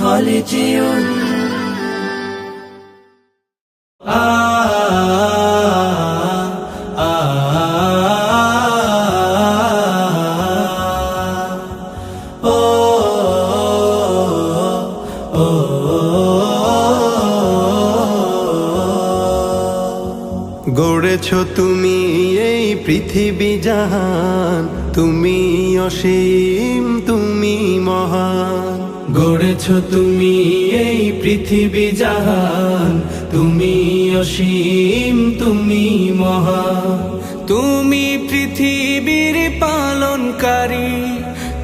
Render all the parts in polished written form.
হলে যেও। গড়েছো তুমি এই পৃথিবী জাহান, তুমি অসীম তুমি মহান। গড়েছো তুমি এই পৃথিবী জাহান, তুমি অসীম তুমি মহান। তুমি পৃথিবীর পালনকারী,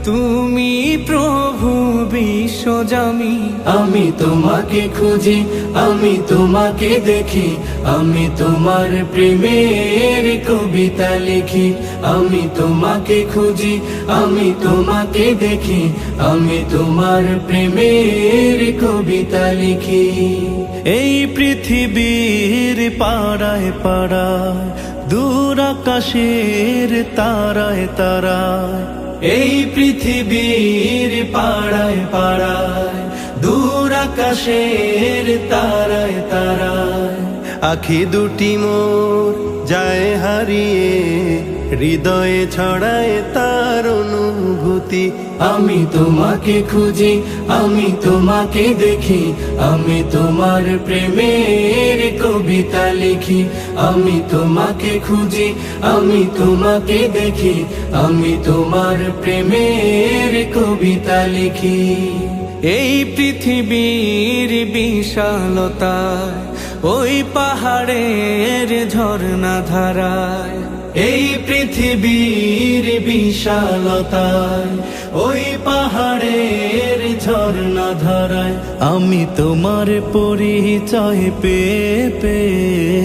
তুমি প্রভু বিশ্বজামি। আমি তোমাকে খুঁজি, আমি তোমাকে দেখি, আমি তোমার প্রেমের কবিতা লিখি। আমি তোমাকে খুঁজি, আমি তোমাকে দেখি, আমি তোমার প্রেমের কবিতা লিখি। এই পৃথিবীর পাড়ায় পাড়ায়, দূর আকাশের তারায় তারায়। এই পৃথিবীর পাড়ায় পাড়ায়, দূর আকাশের তারায় তারায়। আখি দুটি মোর যায় হারিয়ে, হৃদয়ে ছড়ায় তার অনুভূতি। আমি তোমাকে খুঁজি, আমি তোমাকে দেখি, আমি তোমার প্রেমের কবিতা লিখি। আমি তোমাকে খুঁজি, আমি তোমাকে দেখি, আমি তোমার প্রেমের কবিতা লিখি। এই পৃথিবীর বিশালতায়, ওই পাহাড়ের ঝর্ণা ধারায়। এই পৃথিবীর বিশালতায়, ওই পাহাড়ের ঝর্ণা ধারায়। আমি তোমার পরিচয় পেয়ে পেয়ে,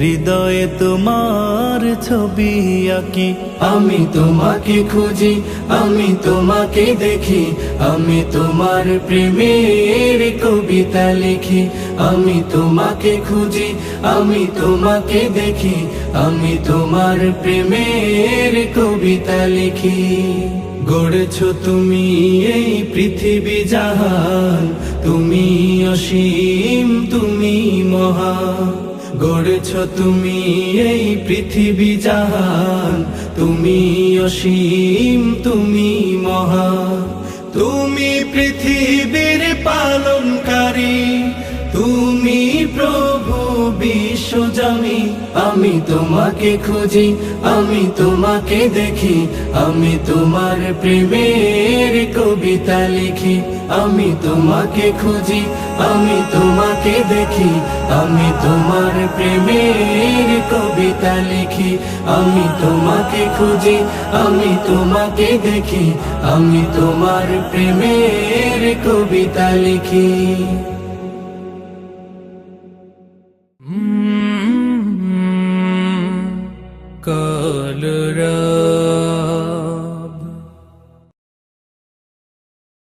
হৃদয়ে তোমার ছবি আঁকি। আমি তোমাকে খুঁজি, আমি তোমাকে দেখি, আমি তোমার প্রেমের কবিতা লিখি। আমি তোমাকে খুঁজি, আমি তোমাকে দেখি, আমি তোমার প্রেমের কবিতা লিখি। গড়েছো তুমি এই পৃথিবী জাহান, তুমি অসীম তুমি মহান। গড়েছো তুমি এই পৃথিবী জাহান, তুমি অসীম তুমি মহান। তুমি পৃথিবীর পালনকারী, তুমি প্রভু বিশ্বজামি। আমি তোমাকে খুঁজি, আমি তোমাকে দেখি, আমি তোমার প্রেমের কবিতা লিখি। আমি তোমাকে খুঁজি, আমি তোমাকে দেখি, আমি তোমার প্রেমের কবিতা লিখি। আমি তোমাকে খুঁজি, আমি তোমাকে দেখি, আমি তোমার প্রেমের কবিতা লিখি। কাল